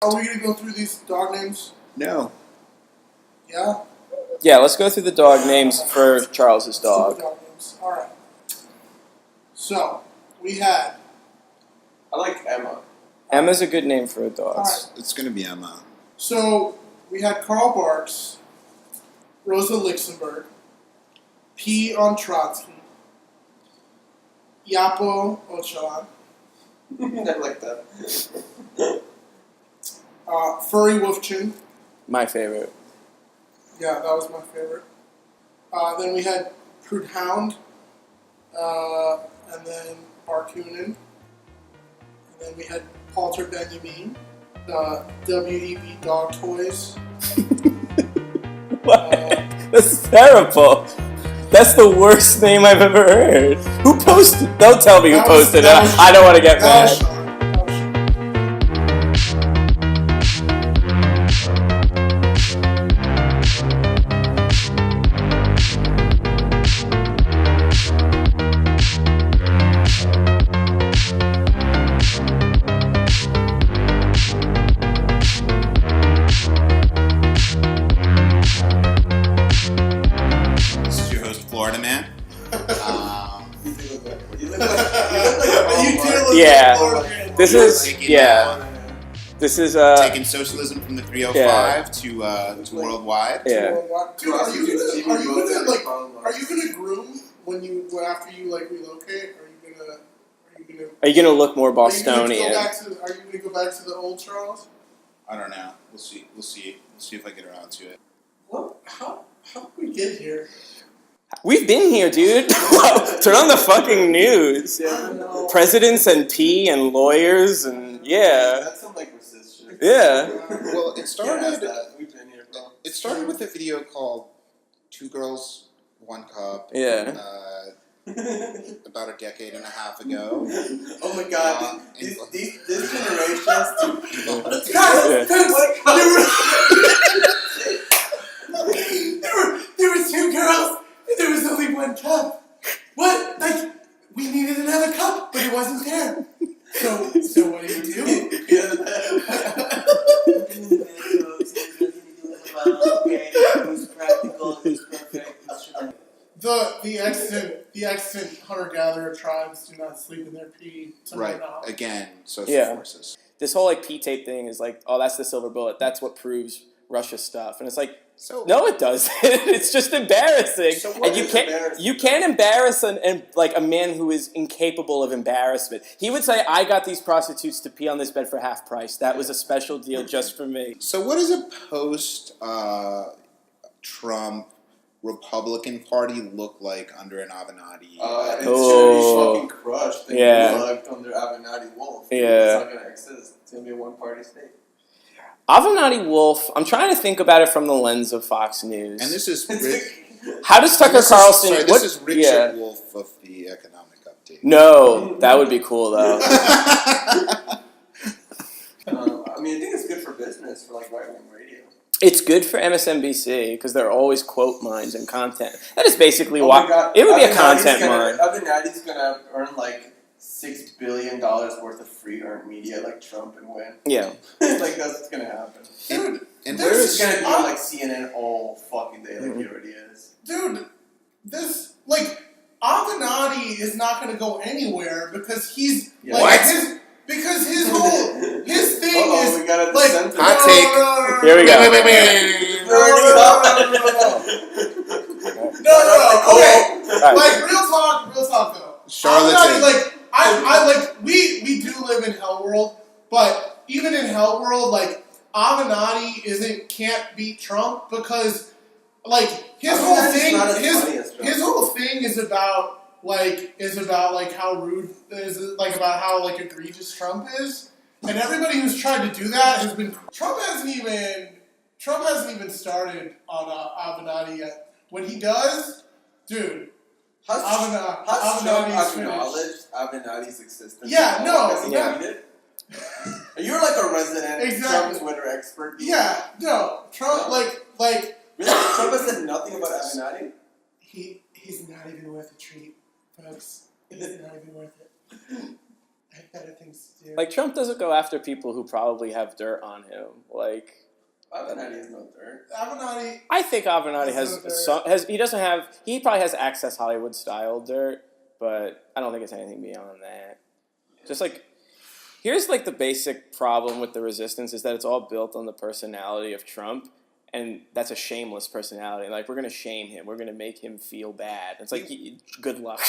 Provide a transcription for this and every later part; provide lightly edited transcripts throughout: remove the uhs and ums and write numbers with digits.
Are we going to go through these dog names? No. Yeah? Yeah, let's go through the dog names for Charles's dog. Dog names. All right. So, we had... I like Emma. Emma's a good name for a dog. Right. It's going to be Emma. So, we had Carl Barks, Rosa Luxemburg, P. on Trotsky, Yapo Ochoa, I like that. Furry Wolfchin. My favorite. Yeah, that was my favorite. Then we had Prude Hound, and then Barkunin. And then we had Palter Benjamin, WEB Dog Toys. What? That's terrible. That's the worst name I've ever heard. Who posted? Don't tell me who posted it. I don't want to get mad. Yeah, this is taking socialism from the 305 to worldwide. Yeah. Dude, are you gonna groom when you after you like relocate? Are you gonna look more Are you Bostonian? gonna go back to the old Charles? I don't know. We'll see. We'll see if I get around to it. What? How did we get here? We've been here, dude. Turn on the fucking news. Yeah. Presidents and tea and lawyers and yeah. That's some like racist shit. Yeah. Well, it started. We've been here, bro. It started with a video called "Two Girls, One Cup." Yeah. About a decade and a half ago. Oh my god, this generation's There were two girls, and there was only one cup. What? Like, we needed another cup, but it wasn't there. So what do you do? Okay, who's practical, who's perfect, The extant hunter-gatherer tribes do not sleep in their pee. Right. Again, social forces. This whole like P-tape thing is like, oh, that's the silver bullet. That's what proves Russia's stuff. And it's like, no, it doesn't. It's just embarrassing. So what and you can't embarrass a man who is incapable of embarrassment. He would say, I got these prostitutes to pee on this bed for half price. That was a special deal just for me. So what does a post Trump Republican Party look like under an Avenatti? It's gonna be fucking crushed. Under Avenatti Wolf. Yeah. It's not gonna exist. It's gonna be a one-party state. Avenatti Wolf, I'm trying to think about it from the lens of Fox News. And this is how does Tucker Carlson... This is Richard Wolf of the Economic Update. No, that would be cool, though. I mean, I think it's good for business, for like right-wing radio. It's good for MSNBC, because they're always quote mines and content. That is basically Oh why... my God. It would be a content mine. Avenatti's gonna earn like $6 billion worth of free earned media like Trump and win. Yeah. Like that's what's gonna happen. Dude, and there's gonna be on like CNN all fucking day like he already is. Dude, this like Avenatti is not gonna go anywhere because he's because his thing is we gotta like hot take. Here we go. No. Okay. Like real talk though. Charlatan. We do live in Hell World, but even in Hell World, like Avenatti can't beat Trump because like his whole thing is about how rude about how like egregious Trump is, and everybody who's tried to do that has been Trump hasn't even started on Avenatti yet. When he does, dude. Has Trump acknowledged Avenatti's existence? Yeah, You're like a resident Trump Twitter expert. Yeah, no. Trump, really? Trump has said nothing about Avenatti? He's not even worth a treat, folks. He's not even worth it. I have better things to do. Like, Trump doesn't go after people who probably have dirt on him. Like, Avenatti has no dirt. Avenatti. I think Avenatti he probably has Access Hollywood style dirt, but I don't think it's anything beyond that. Just like, here's like the basic problem with the resistance is that it's all built on the personality of Trump, and that's a shameless personality. Like, we're gonna shame him, we're gonna make him feel bad. It's like, good luck.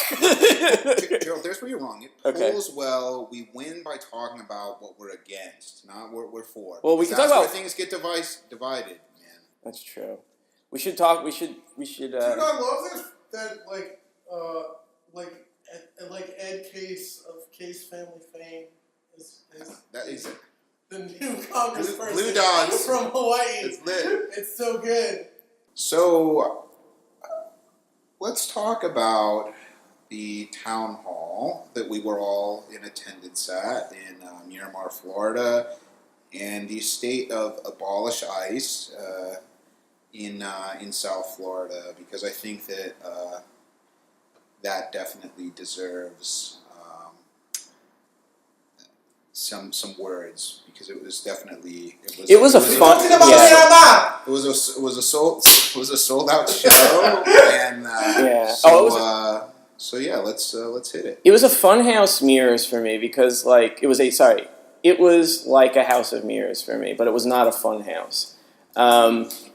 Gerald, there's where you're wrong. It polls well. We win by talking about what we're against, not what we're for. Well, we can talk about where things get divided, man. That's true. We should talk. We should. Dude, I love that Ed Case of Case Family Fame is the new congressperson Blue Dogs from Hawaii. It's lit. It's so good. So, let's talk about the town hall that we were all in attendance at in Miramar, Florida, and the state of abolish ICE in South Florida, because I think that that definitely deserves some words, because it was definitely it was a sold out show, and so let's hit it. It was a funhouse mirrors for me, because like it was like a house of mirrors for me, but it was not a fun house.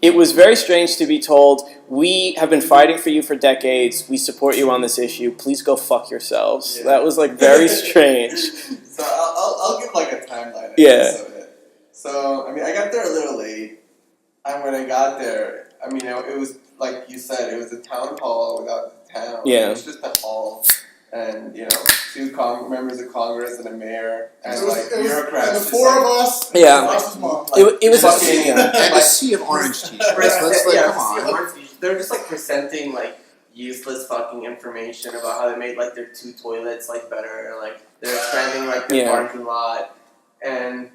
It was very strange to be told, we have been fighting for you for decades, we support you on this issue, please go fuck yourselves. Yeah. That was like very strange. So I'll give like a timeline. Yeah. So, I mean, I got there a little late, and when I got there, I mean, it was, like you said, it was a town hall without the town. Yeah. It was just a hall, and, you know, 2 members of Congress and a mayor, and bureaucrats. And the 4 of us. Yeah. It was a sea of orange t-shirts. Come on. They're just like presenting like useless fucking information about how they made like their 2 toilets like better, and like they're expanding like their parking lot, and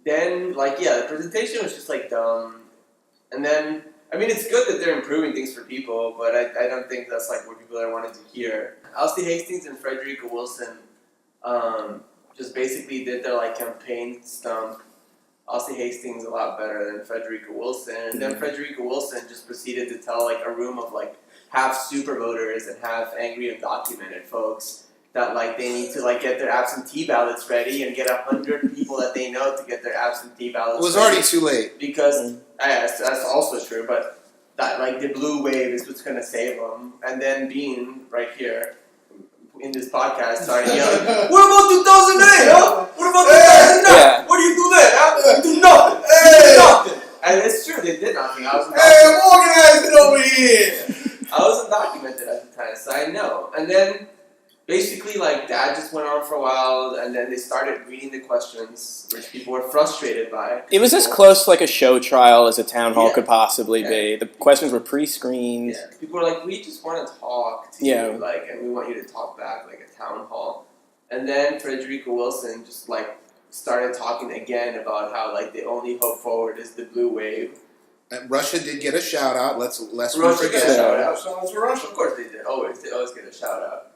then like the presentation was just like dumb, and then I mean it's good that they're improving things for people, but I don't think that's like what people wanted to hear. Elsie Hastings and Frederica Wilson just basically did their like campaign stump. Elsie Hastings a lot better than Frederica Wilson, and then Frederica Wilson just proceeded to tell like a room of like half super voters and half angry undocumented folks that like they need to like get their absentee ballots ready and get 100 people that they know to get their absentee ballots. It was ready. already too late Because that's also true, but that like the blue wave is what's gonna save them. And then Bean right here in this podcast started yelling, "What about 2008? Huh? What about 2009? Yeah. What do you do then? Huh? You do nothing. You do nothing." And it's true, they did nothing. I was I'm organizing over here. I was undocumented at the time, so I know. And then, basically, like, that just went on for a while, and then they started reading the questions, which people were frustrated by. It was as close to like a show trial as a town hall could possibly be. The questions were pre-screened. Yeah. People were like, we just want to talk to you, like, and we want you to talk back like a town hall. And then Frederica Wilson just, like, started talking again about how, like, the only hope forward is the blue wave. And Russia did get a shout out. Let's Russia get a shout out. Shout out to Russia. Of course they did. They always get a shout out.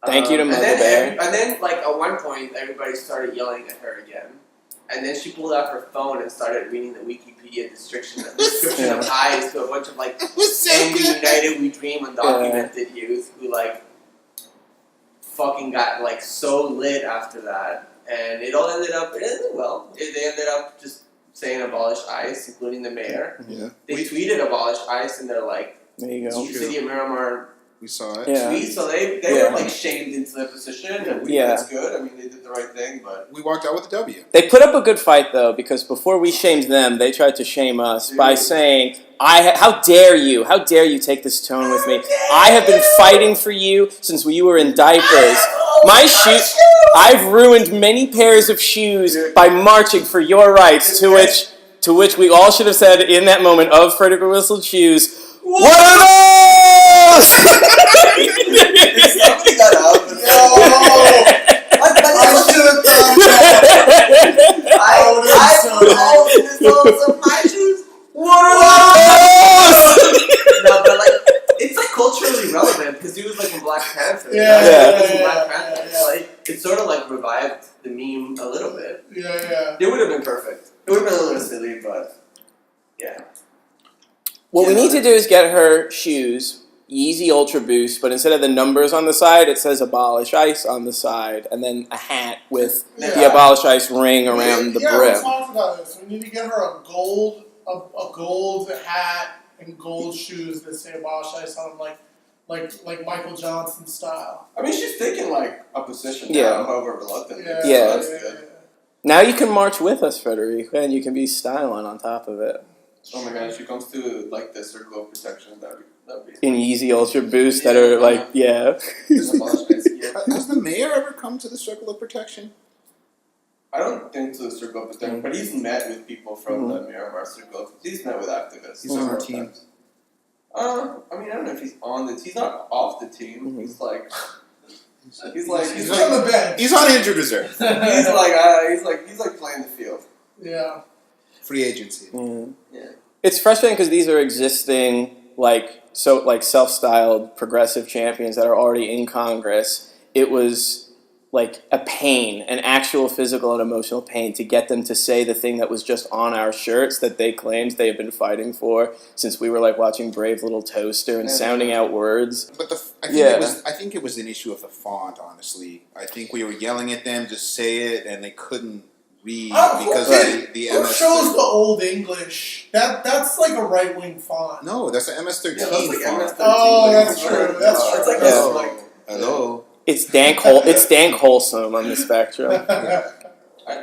Thank you to Mother Bear. And then, like, at one point, everybody started yelling at her again. And then she pulled out her phone and started reading the Wikipedia description of eyes to a bunch of, like, angry United We Dream undocumented youth who, like, fucking got, like, so lit after that. And it all ended well. They ended up just saying abolish ICE, including the mayor. Yeah. They tweeted abolish ICE in their, like, there you go. City of Miramar. We saw it. Yeah. Tweet, so they were like shamed into their position, and that's good. I mean, they did the right thing, but we walked out with a W. They put up a good fight though, because before we shamed them, they tried to shame us by saying, "How dare you? How dare you take this tone with me? I have been fighting for you since you were in diapers. My shoes. I've ruined many pairs of shoes by marching for your rights." To which we all should have said in that moment of Frederica Wilson's shoes, "What are those?" Somebody got out. I should have done that. I put all in the soles of my shoes. What are those? No, but like, it's like culturally relevant because he was like in Black Panther. Yeah. Black Panther. Like, it sort of like revived revived the meme a little bit. Yeah. It would have been perfect. It would have been a little silly, but yeah. What we need to do is get her shoes, Yeezy Ultra Boost, but instead of the numbers on the side, it says Abolish Ice on the side, and then a hat with the Abolish Ice ring around the brim. We talked about this. We need to get her a gold hat and gold shoes that say Abolish Ice on them, like Michael Johnson style. I mean, she's taking like a position now, however reluctant. Yeah. Now you can march with us, Federico, and you can be styling on top of it. Oh my god, if she comes to like the circle of protection, that'd be in Yeezy Ultra Boost that are like, Has the mayor ever come to the circle of protection? I don't think to the circle of protection, but he's met with people from the Miramar circle. He's met with activists. He's on our team. I mean, I don't know if he's on the team. He's not off the team. He's like on the bench. He's on injured reserve. he's like playing the field. Yeah. Free agency. Yeah. It's frustrating because these are existing self-styled progressive champions that are already in Congress. It was like a pain, an actual physical and emotional pain to get them to say the thing that was just on our shirts that they claimed they have been fighting for since we were like watching Brave Little Toaster and sounding out words. But I think it was an issue of the font, honestly. I think we were yelling at them to say it and they couldn't read because of the Who MS. shows the Old English? That's like a right-wing font. No, that's an MS-13 Yeah, that's like font. MS-13. Oh, that's true. That's true. It's like Hello. It's dank wholesome on the spectrum.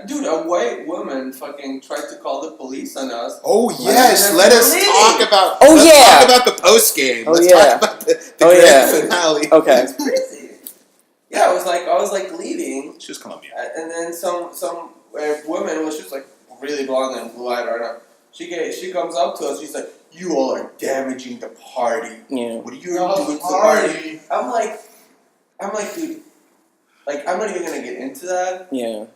Dude, a white woman fucking tried to call the police on us. Oh yes, let us talk about. Talk about the post game. Oh, Let's yeah. talk about the grand finale. Okay. It's crazy. Yeah, I was like leaving. She was Colombian. And then some woman was just like really blonde and blue-eyed right now. She comes up to us. She's like, "You all are damaging the party. Yeah. What are you doing to the party?" I'm like, dude, like I'm not even gonna get into that. Yeah.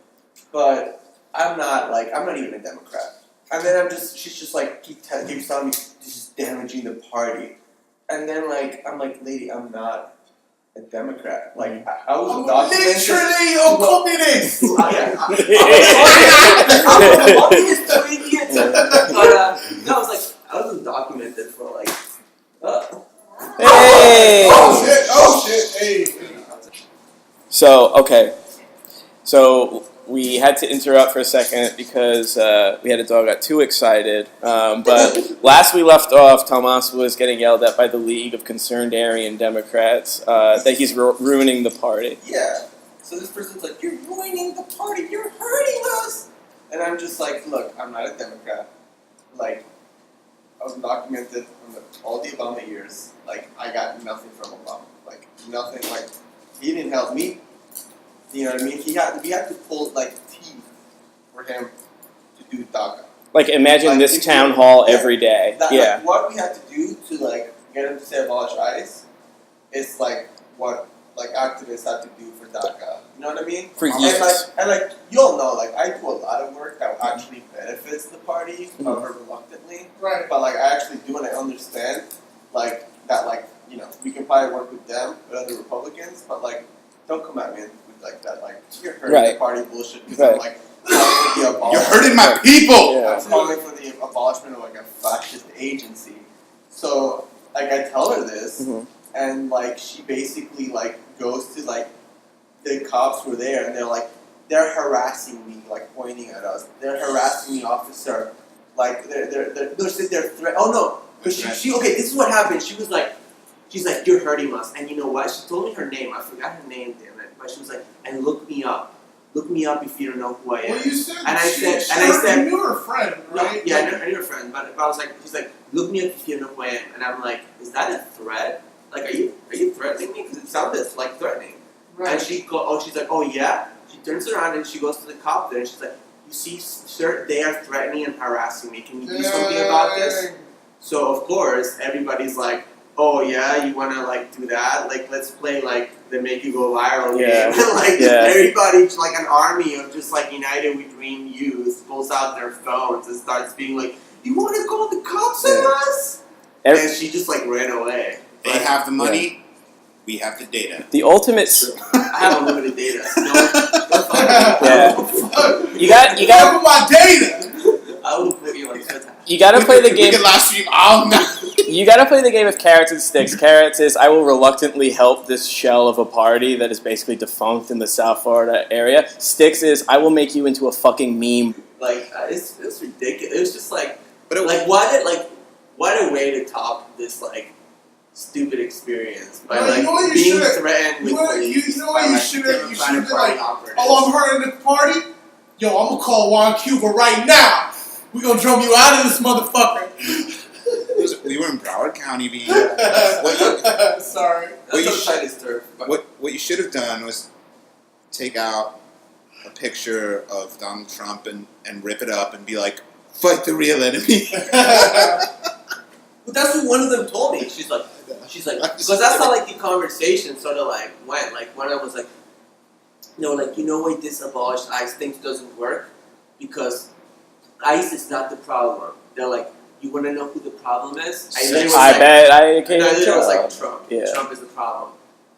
But I'm not even a Democrat. And then she's just like keeps telling me this is damaging the party. And then I'm like, lady, I'm not a Democrat. Like I was literally a communist. I was undocumented for like. Hey! Oh shit! Hey. So we had to interrupt for a second because we had a dog got too excited. But last we left off, Tomas was getting yelled at by the League of Concerned Aryan Democrats that he's ruining the party. Yeah. So this person's like, "You're ruining the party. You're hurting us." And I'm just like, "Look, I'm not a Democrat. Like, I was undocumented from all the Obama years. Like, I got nothing from Obama. Like, nothing. Like, he didn't help me. You know what I mean? We had to pull like teeth for him to do DACA. Like imagine this town hall every day. Like, what we had to do to like get him to say abolish ICE is like what like activists had to do for DACA. You know what I mean? For years. And you all know, like I do a lot of work that actually benefits the party, however reluctantly. Right. But like I actually do and I understand like that we can probably work with them, with other Republicans, but like don't come at me with like that, like you're hurting the party bullshit because I'm like you're hurting my people. I'm calling for the abolishment of like a fascist agency. So like I tell her this, and like she basically like goes to like the cops were there and they're harassing me, like pointing at us. They're harassing me, officer. Like they're threat. Oh no, because she okay. This is what happened. She's like, you're hurting us, and you know what? She told me her name. I forgot her name, damn it. But she was like, and look me up. Look me up if you don't know who I am. Well, you said, and I said, you knew her friend, right? No, yeah, I knew her friend, but I was like, she's like, look me up if you don't know who I am, and I'm like, is that a threat? Like, are you threatening me? Because it sounded like threatening. Right. And she's like, oh yeah. She turns around and she goes to the cop there, and she's like, you see, sir, they are threatening and harassing me. Can you do something about this? So of course, everybody's like, oh yeah, you wanna like do that? Like, let's play like the make you go viral game. Everybody, like an army of just like United We Dream youth, pulls out their phones and starts being like, you wanna call the cops on us? And she just like ran away. They have the money. We have the data. The ultimate. I have unlimited data. So don't Yeah. You Give got. my data. I will put you on the You gotta play the We game. could live stream all night. You gotta play the game of carrots and sticks. Carrots is I will reluctantly help this shell of a party that is basically defunct in the South Florida area. Sticks is I will make you into a fucking meme. Like it's ridiculous. It was just like, But it, what a way to top this like stupid experience by No, you know what you being should've- threatened with police. You know what you should have been like, operatives. oh, I'm hurting the party? Yo, I'm gonna call Juan Cuba right now. We gonna drum you out of this motherfucker. we were in Broward County, V. Sorry. What you That's should- outside his turf. But What you should have done was take out a picture of Donald Trump and rip it up and be like, fight the real enemy. But that's what one of them told me. She's like, because that's how like the conversation sort of like went. Like one of them was like, no, like you know why this abolished ICE thing doesn't work? Because ICE is not the problem. They're like, you want to know who the problem is? I bet I can. It was like Trump. Yeah. Trump is the problem.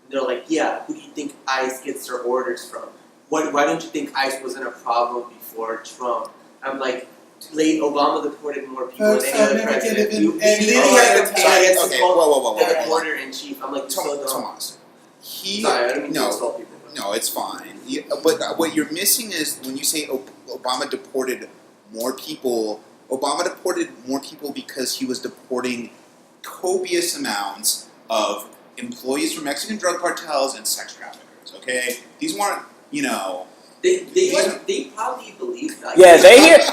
And they're like, yeah, who do you think ICE gets their orders from? Why don't you think ICE wasn't a problem before Trump? I'm like, Obama deported more people than any other president. You literally had to pay against Okay, whoa. the reporter in chief. I'm like, you're so dumb. Tomas. Sorry, I don't mean to insult people. No, it's fine. But what you're missing is when you say Obama deported more people. Obama deported more people because he was deporting copious amounts of employees from Mexican drug cartels and sex traffickers. Okay, these weren't, They probably believe that. Yeah,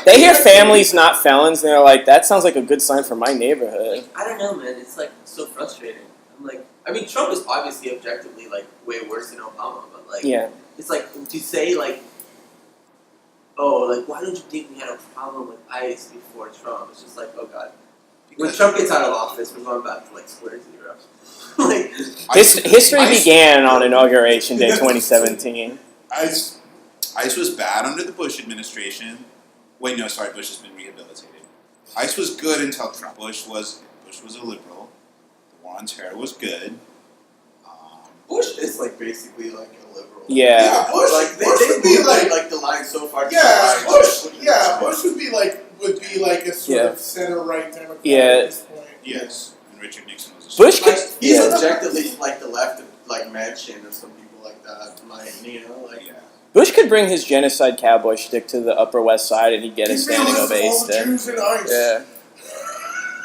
they hear families not felons, and they're like, that sounds like a good sign for my neighborhood. I don't know, man. It's like so frustrating. I'm like, I mean, Trump is obviously objectively like way worse than Obama, but like, Yeah. it's like to say like, oh, like why don't you think we had a problem with ICE before Trump? It's just like, oh god. When Trump gets out of office, we're going back to like square zero. Like History began on Inauguration Day 2017. ICE was bad under the Bush administration. Wait, no, sorry, Bush has been rehabilitated. ICE was good until Trump. Bush was a liberal. The war on terror was good. Bush is like basically like a liberal. Yeah. Bush, Like Bush they would be like, the line so far. Bush would be like a sort of center right Democrat at this point. Yes, and Richard Nixon was a Bush could. Like, he's Yeah. objectively like the left of like Manchin or some people like that. Like like. yeah. Bush could bring his genocide cowboy shtick to the Upper West Side, and he'd get a standing All the ovation. Jews in ICE. Yeah.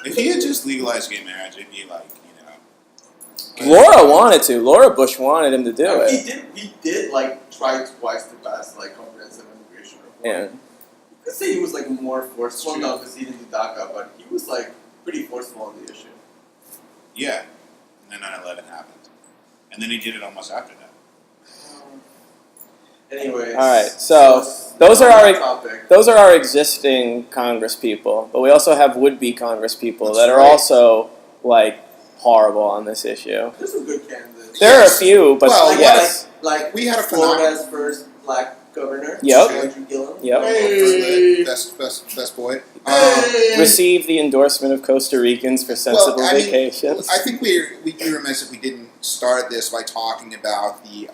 If he had just legalized gay marriage, it'd be like, Laura wanted to. Laura Bush wanted him to do it. He did like try twice to pass like comprehensive immigration reform. Yeah. You could say he was like more forceful, not because he didn't do DACA, but he was like pretty forceful on the issue. yeah. And then 9/11 happened. And then he did it almost after that. Anyways. All right. So those are our topic. those are our existing Congress people, but we also have would-be Congress people That's that are right. also like horrible on this issue. There's some good candidates. There are a Yes. few, but Well, yes. Like We had a Florida's first black governor. Yep. Andrew Gillum. Yep. Hey. Best boy. Receive the endorsement of Costa Ricans for sensible Well, I mean, vacations. I think we'd be remiss if we didn't start this by talking about the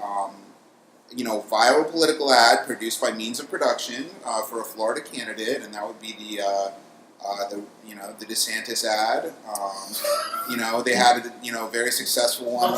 viral political ad produced by Means of Production for a Florida candidate, and that would be the DeSantis ad. They had a very successful one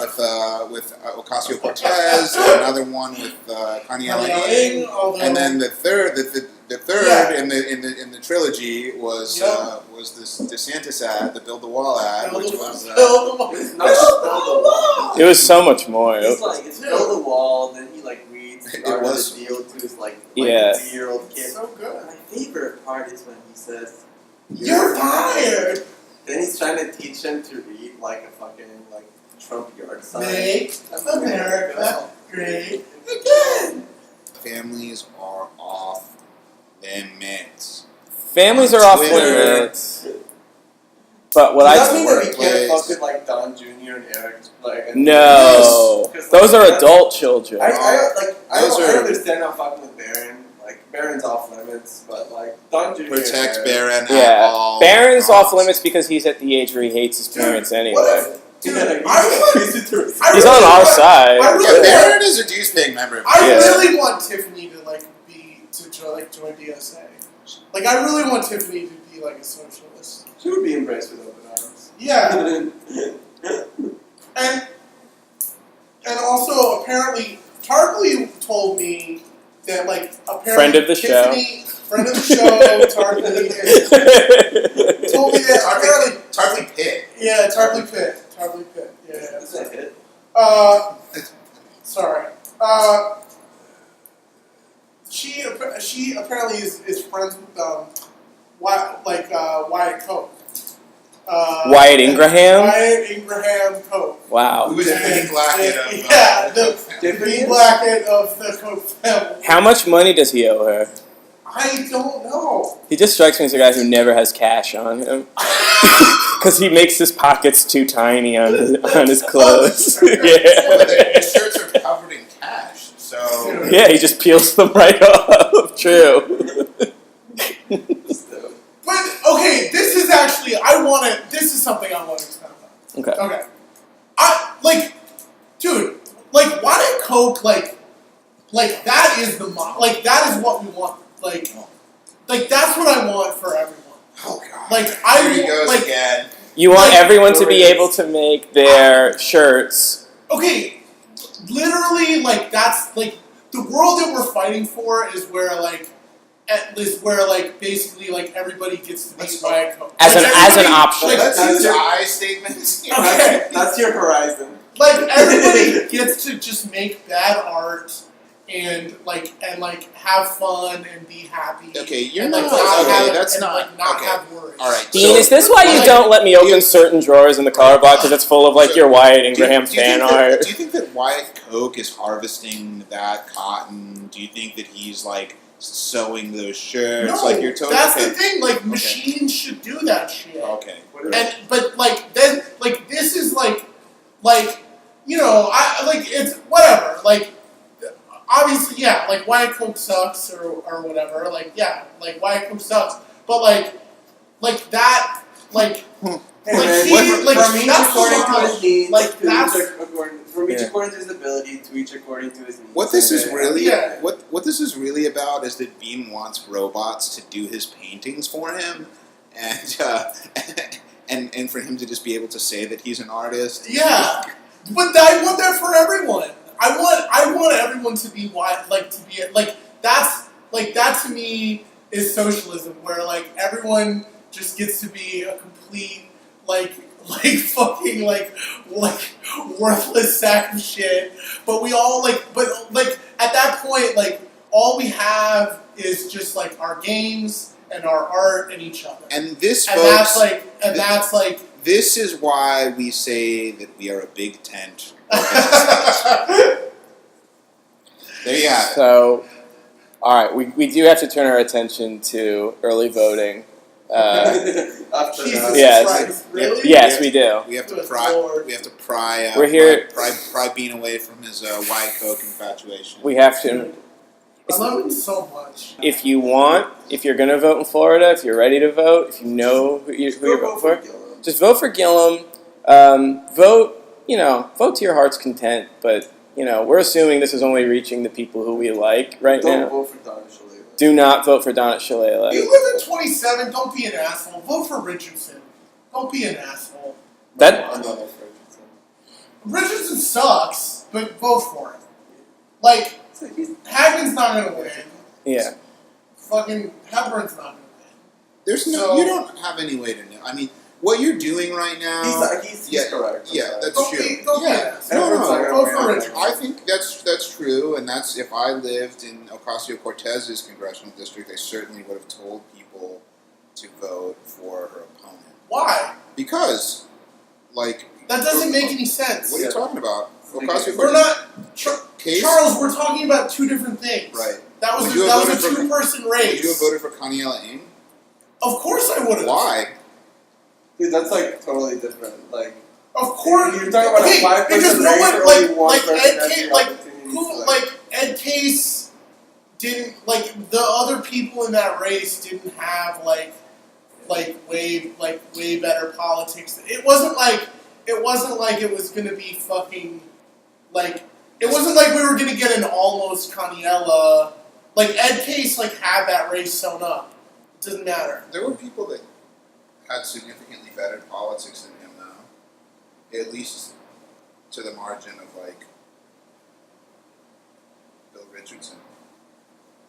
with Ocasio-Cortez, another one with Kanye Ing, and then the third in the trilogy was this DeSantis ad, the Build the Wall ad, which was It's not just build the wall. It was so much more. It's build the wall, then he like reads It part of was- the deal to his like Yeah. 3-year-old kid. So good. My favorite part is when he says, You're fired. Then he's trying to teach him to read like a fucking like Trump yard sign. Make America great again. families are off limits. Families On are off Twitter. limits. But what Does I that mean that we can't workplace. fuck with like Don Jr. and Eric? Like, and no, Because, those are that's- adult children. I Those don't are- understand how fucking with Barron. Like Barron's off limits, but like Don Jr. Protect and Barron at Yeah, all Barron's costs. off limits because he's at the age where he hates his parents What anyway. if, dude, He's on our side. I Yeah, really, Barron is a dues-paying member of I Yeah. really want Tiffany to join DSA. Like, I really want Tiffany to be like a socialist. She would be embraced with open arms. Yeah. And also, apparently, Tarpley told me that, like, apparently Friend of the Tiffany, friend of the show, Tarpley, told me that apparently... Tarpley Pitt. Yeah, Tarpley Pitt. Tarpley Pitt. Yeah. Is that it? Sorry. She apparently is friends with Wyatt Coke. Wyatt Ingraham? Wyatt Ingraham Coke. Wow. Who's the Penny Blackett of... Yeah, the Penny Blackett of the Coke family. How much money does he owe her? I don't know. He just strikes me as a guy who never has cash on him. Because he makes his pockets too tiny on his clothes. Well, Yeah. his shirts are covered in cash, so... Yeah, he just peels them right off. True. But, okay, this is actually, this is something I want to expound on. Okay. Okay. Dude, Wyatt Coke, that is that is what we want. That's what I want for everyone. Oh, God. Here he goes again. You want everyone to be able to make their shirts. Okay, literally, that's, the world that we're fighting for is where, basically, everybody gets to be Wyatt Coke. As an option. Let's use I statements. Okay. That's your horizon. Everybody gets to just make bad art and have fun and be happy. Okay, you're and, not... not have worries. All right. Dean, is this why you don't let me open certain drawers in the color box? Because it's full of, your Wyatt Ingraham fan art. Do you think that Wyatt Coke is harvesting that cotton? Do you think that he's, sewing those shirts? No, You're totally... that's the thing. Machines should do that shit. Okay. But this is it's whatever. Obviously, yeah, Wyatt Coke sucks or whatever. Wyatt Coke sucks. But that from each according to his ability, to each according to his needs. What this is really about is that Bean wants robots to do his paintings for him, and for him to just be able to say that he's an artist. Yeah, but I want that for everyone. I want everyone to be that to me is socialism, where everyone just gets to be a complete fucking worthless sack of shit. But we all at that point all we have is just our games and our art and each other. And this, and folks, that's this is why we say that we are a big tent. There you have it. So, all right, we do have to turn our attention to early voting. Jesus yes. Christ, really? Yes, we do. We have to pry. We have to pry. We're here. Pry Bean away from his Wyatt Coke infatuation. We have to. I love him so much. If you're going to vote in Florida, if you're ready to vote, if you know who you're voting for, just vote for Gillum. Vote to your heart's content. But we're assuming this is only reaching the people who we like right now. Don't vote for Donna Shalala. Do not vote for Donna Shalala. You live in 27. Don't be an asshole. Vote for Richardson. Don't be an asshole. Richardson sucks, but vote for him. Hagen's not gonna win. Yeah. Fucking Hepburn's not gonna win. You don't have any way to know. I mean, what you're doing right now... He's correct. Yeah, that's don't true. Don't be an asshole. Vote for Richardson. I think that's true, and that's if I lived in Ocasio-Cortez's congressional district, I certainly would have told people to vote for her opponent. Why? Because, that doesn't make any sense. What are you talking about? Ocasio-Cortez. We're not... Charles, we're talking about two different things. Right. That was a two-person race. Would you have voted for Kaniela Ng? Of course I would have. Why? Dude, that's totally different. Of course. You're talking about a 5-person race where only one person has the opportunity Ed Case didn't the other people in that race didn't have way better politics. It wasn't like it was gonna be fucking it wasn't like we were gonna get an almost Kaniela. Like Ed Case had that race sewn up. It doesn't matter. There were people that had significantly better politics than him, though. At least to the margin of Bill Richardson.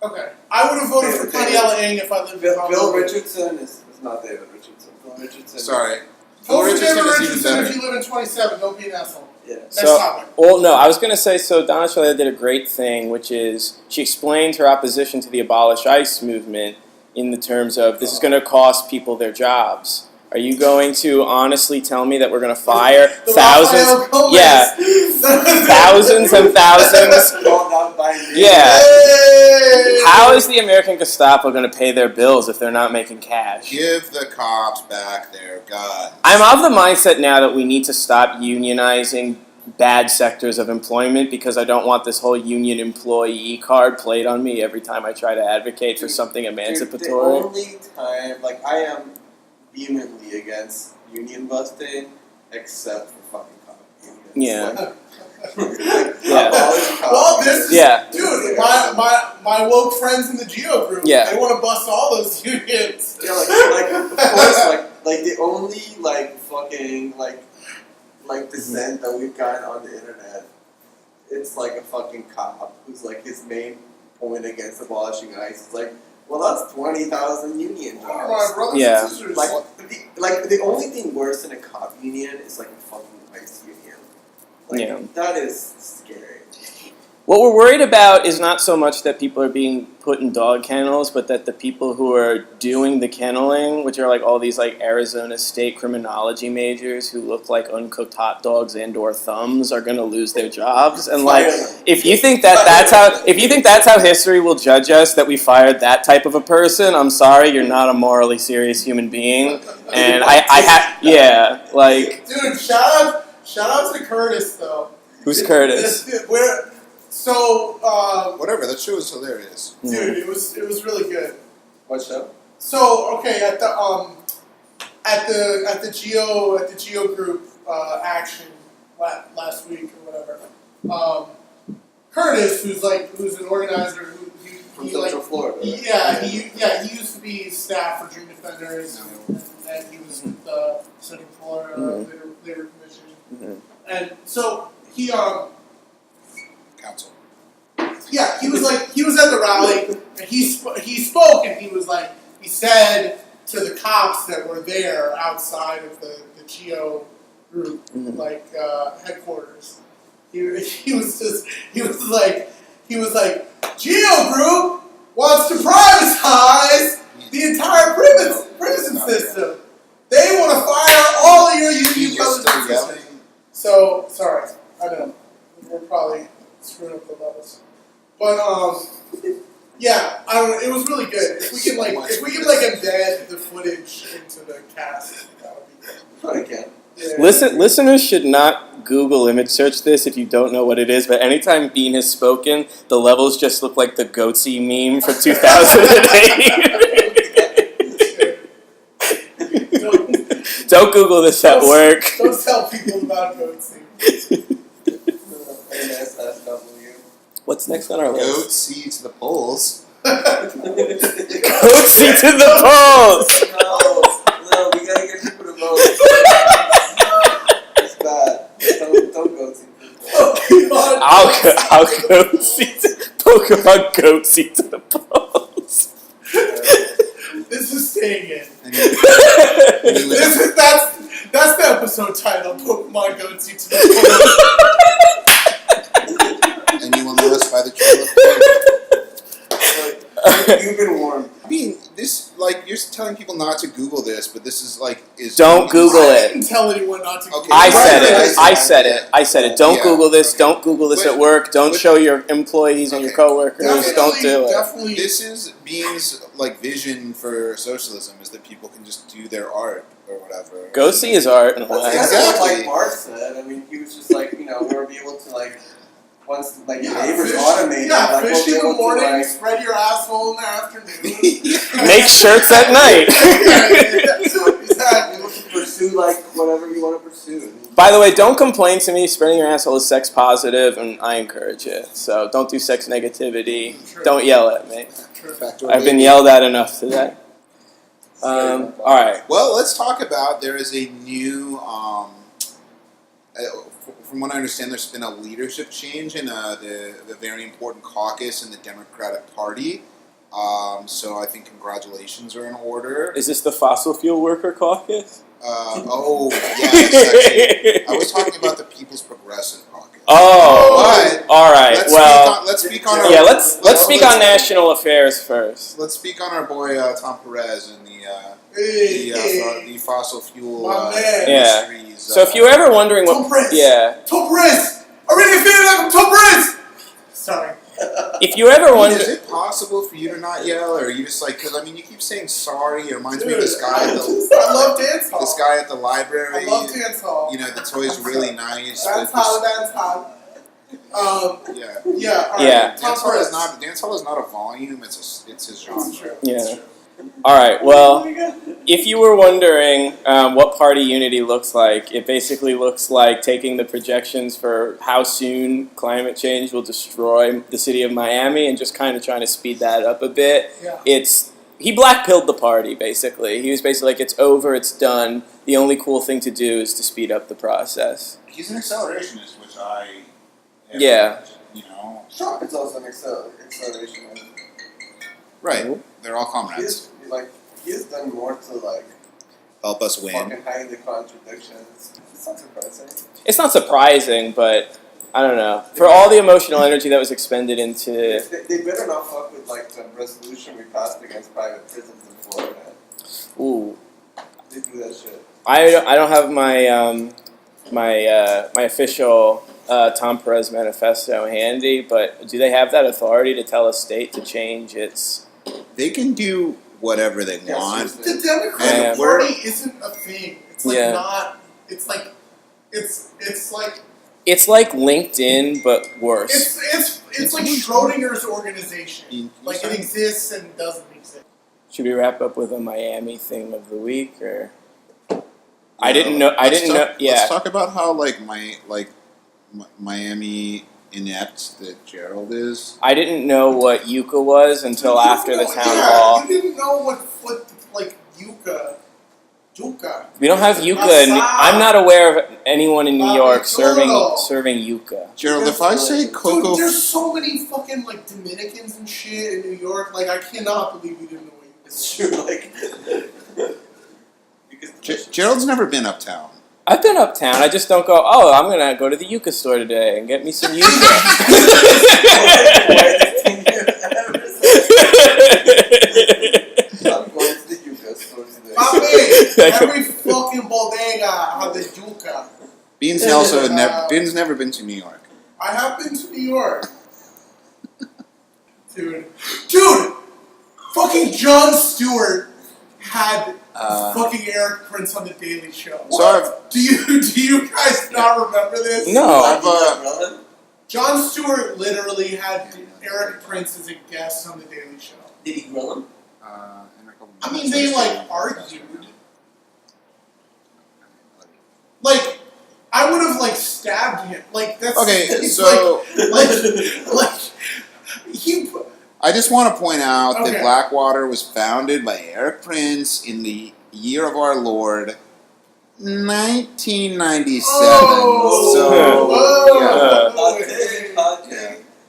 Okay, I would have voted for Coniella Ing if I lived in Bill Honolulu. Richardson is not David Richardson. Bill Richardson. Sorry. Vote for Richardson David is even Richardson better. if you live in 27. Don't be an asshole. Yeah. Next So, topic. well, no, I was going to say, so Donna Shalala did a great thing, which is she explained her opposition to the Abolish ICE movement in the terms of this is going to cost people their jobs. Are you going to honestly tell me that we're going to fire thousands? Yeah, thousands and thousands. Yeah. How is the American Gestapo going to pay their bills if they're not making cash? Give the cops back their guns. I'm of the mindset now that we need to stop unionizing bad sectors of employment because I don't want this whole union employee card played on me every time I try to advocate for something emancipatory. The only time, I am vehemently against union busting, except for fucking cop unions. Yeah. Yeah. Well, this is, Yeah. dude, my woke friends in the Geo group, Yeah. they want to bust all those unions. Yeah, of course, the only, fucking, dissent that we've gotten on the internet, it's, a fucking cop who's, his main point against abolishing ICE. It's well, that's 20,000 union My jobs. brothers Yeah. and sisters. The only thing worse than a cop union is, a fucking ICE union. That is scary. What we're worried about is not so much that people are being put in dog kennels, but that the people who are doing the kenneling, which are all these Arizona State criminology majors who look like uncooked hot dogs and/or thumbs, are going to lose their jobs. And if you think that's how history will judge us, that we fired that type of a person, I'm sorry, you're not a morally serious human being. And dude, shout out to Curtis though. Who's Curtis? Whatever, that show is hilarious. Dude, it was really good. What show? So okay, at the Geo group action last week or whatever, Curtis, who's an organizer From Central Florida. He used to be staff for Dream Defenders, and he was with Central Florida Labor Commission, and so he Council. Yeah, he was at the rally, and he spoke, and he said to the cops that were there outside of the Geo group, headquarters. He was like, Geo group wants to privatize the entire prison system. They want to fire all of your union brothers and sisters. So sorry, I know we're probably screwing up the levels. But yeah, I don't know. It was really good. If we can embed the footage into the cast, that would be good. Okay. Yeah. Listeners should not Google image search this if you don't know what it is. But anytime Bean has spoken, the levels just look like the Goatse meme from 2008. Don't Google this at work. Don't tell people about Goatse. What's next on our list? Goatse to the polls. Goatse to the polls! No, we gotta get people to vote. It's bad. Don't go to I'll Pokemon Goatse to the polls. This is staying in. And That's the episode title, Pokemon Goatse to the polls. and you will know us by the trail of You've been warned. I mean, this, you're telling people not to Google this, but this is, Don't Google I it. didn't tell anyone not to Google Okay. I said it. Don't Yeah. Google this. Don't Google this at work. Don't show your employees and your coworkers. Don't do it. Definitely. This is Bean's, vision for socialism, is that people can just do their art or whatever. Goatse is art in a way. That's Exactly. what Mark said. I mean, he was just we'll be able to once the neighbors automate fish we'll be in the able morning, to spread your asshole in the afternoon. Make shirts at night. Exactly. we look to pursue like whatever you want to pursue. By the way, don't complain to me. Spreading your asshole is sex positive, and I encourage it. So don't do sex negativity. True. Don't yell at me. True. I've been yelled at enough today. All right. Well, let's talk about, there is a new, from what I understand, there's been a leadership change in the very important caucus in the Democratic Party. So I think congratulations are in order. Is this the Fossil Fuel Worker Caucus? Yes, actually. I was talking about the People's Progressive Caucus. Oh, all right. Let's speak on let's speak on national affairs first. Let's speak on our boy Tom Perez and the fossil fuel industries. So if you were ever wondering what, Tom Perez. Tom Perez. I really feel like Tom Perez. Sorry. If you ever wonder, is it possible for you to not yell, or are you just like? Because I mean, you keep saying sorry. It reminds me of this guy. I love dance hall. This guy at the library. I love dance hall. You know, the toy's really nice. Dance hall. Yeah. Dance hall is not a volume. It's his genre. Yeah. All right. Well, if you were wondering what party unity looks like, it basically looks like taking the projections for how soon climate change will destroy the city of Miami and just kind of trying to speed that up a bit. Yeah. He black-pilled the party, basically. He was basically like, it's over, it's done. The only cool thing to do is to speed up the process. He's an accelerationist, which I... Yeah. You know... Trump is also an accelerationist. Right. They're all comrades. He has done more to help us win. Fucking hide the contradictions. It's not surprising. It's not surprising, but I don't know. For all the emotional energy that was expended into... They better not fuck with the resolution we passed against private prisons in Florida. Ooh. They do that shit. I don't have my my official Tom Perez manifesto handy, but do they have that authority to tell a state to change its... They can do whatever they want. The Democratic Party isn't a thing. It's not. It's like. It's like LinkedIn, but worse. It's like Schrodinger's organization. Like it exists and doesn't exist. Should we wrap up with a Miami theme of the week, or? I didn't know. Yeah. Let's talk about how Miami inept that Gerald is. I didn't know what yuca was until after the town hall. You didn't know what yuca. We don't have yuca. I'm not aware of anyone in New York serving yuca. Gerald, if I say cocoa, dude, there's so many fucking Dominicans and shit in New York. I cannot believe you didn't know what it's true. Gerald's never been uptown. I've been uptown. I just don't go, oh, I'm going to go to the yuca store today and get me some yuca. I'm going to the yuca store today. Every fucking bodega have the yuca. Bean's never been to New York. I have been to New York. Dude. Fucking Jon Stewart had fucking Eric Prince on the Daily Show. So do you guys not remember this? No. Jon Stewart literally had Eric Prince as a guest on the Daily Show. Did he grill him? I mean, they argued. I would have stabbed him. That's okay. So I just want to point out that Blackwater was founded by Eric Prince in the year of our Lord, 1997.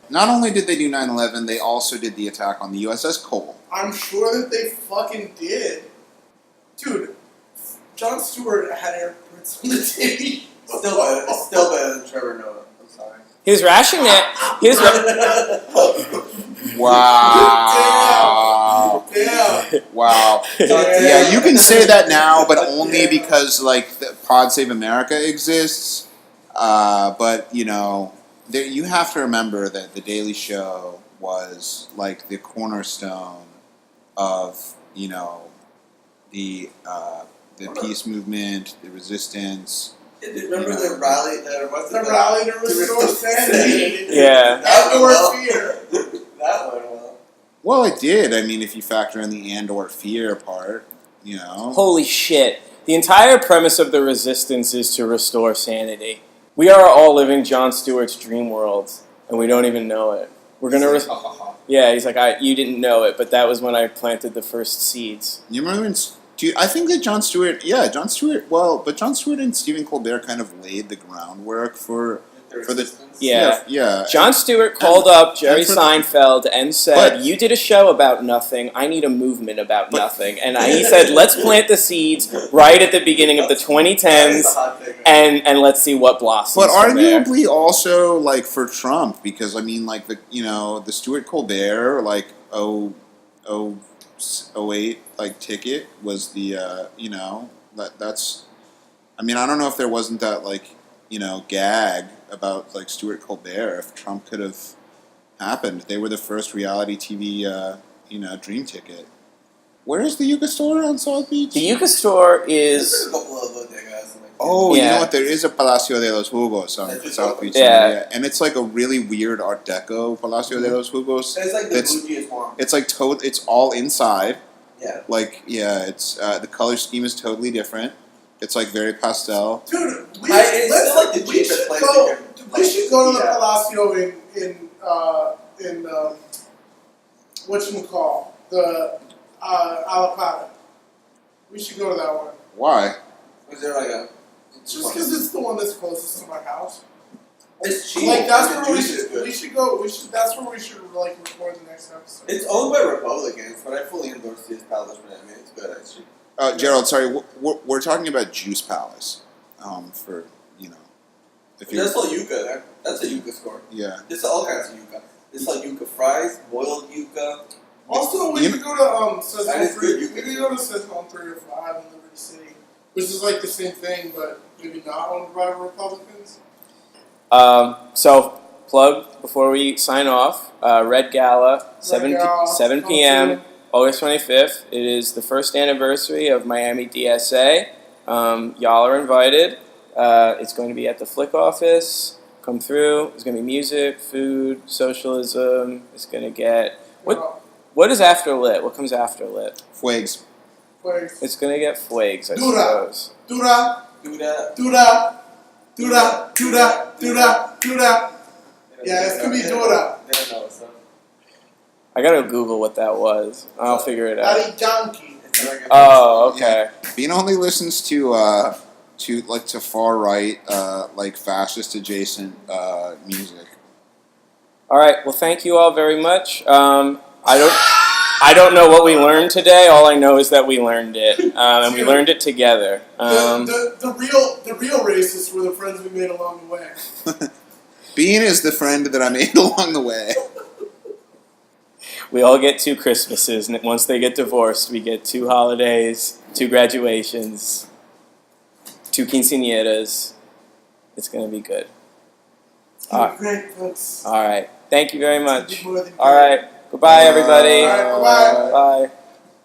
Not only did they do 9/11, they also did the attack on the USS Cole. I'm sure that they fucking did. Dude, Jon Stewart had Eric Prince on the TV. Still better than Trevor Noah. I'm sorry. He was rationing it. Wow. Damn. Wow. Yeah, you can say that now, but only because the Pod Save America exists. But you have to remember that the Daily Show was the cornerstone of the peace movement, the resistance. Remember the rally? The rally to restore sanity. Yeah. Outdoor fear. That went well. Well, it did. I mean, if you factor in the and/or fear part, Holy shit. The entire premise of the resistance is to restore sanity. We are all living Jon Stewart's dream world, and we don't even know it. We're gonna. Yeah, he's like, you didn't know it, but that was when I planted the first seeds. You remember when? I think that Jon Stewart. Yeah, Jon Stewart. Well, but Jon Stewart and Stephen Colbert kind of laid the groundwork for the. Yeah. Jon Stewart called up Jerry Seinfeld and said, "You did a show about nothing. I need a movement about nothing." And he said, "Let's plant the seeds right at the beginning of the 2010s, and let's see what blossoms." But arguably also like for Trump, because I mean, like the Stewart Colbert like 08 like ticket was the that's. I mean, I don't know if there wasn't that like gag about like Stewart Colbert. If Trump could have happened, they were the first reality TV dream ticket. Where is the Yuca store on South Beach? The Yuca store is. Oh, you know what? There is a Palacio de los Jugos on South Beach. Yeah, and it's like a really weird Art Deco Palacio de los Jugos. It's like the bougiest one. It's like it's all inside. Yeah. Like it's the color scheme is totally different. It's like very pastel. Dude, we should go to the Palacio in whatchamacall, the Alapata. We should go to that one. Why? Is there like a? Just because it's the one that's closest to my house. It's cheap. Like that's where we should go. That's where we should like record the next episode. It's owned by Republicans, but I fully endorse the establishment. I mean, it's good actually. Gerald, sorry, we're talking about Juice Palace. For if you. That's all yuca there. That's a yuca store. Yeah. There's all kinds of yuca. There's like yuca fries, boiled yuca. Also, we could go to Sesame 3. We could go to Sesame 305 in Liberty City, which is like the same thing, but maybe not owned by Republicans. So, plug before we sign off. Red Gala, 7 p.m. August 25th. It is the first anniversary of Miami DSA. Y'all are invited. It's going to be at the Flick office. Come through. There's going to be music, food, socialism. It's going to get... What is after lit? What comes after lit? Fuegs. It's going to get fuegs, I suppose. Dura. Yeah, it's going to be Dura. I gotta Google what that was. I'll figure it out. Daddy Donkey. Oh, okay. Yeah. Bean only listens to far right, like fascist adjacent music. All right. Well, thank you all very much. I don't know what we learned today. All I know is that we learned it, and we learned it together. The real racists were the friends we made along the way. Bean is the friend that I made along the way. We all get 2 Christmases, and once they get divorced, we get 2 holidays, 2 graduations, 2 quinceañeras. It's going to be good. Great, folks. All right. Thank you very much. All right. Goodbye, everybody. All right, bye-bye. Bye.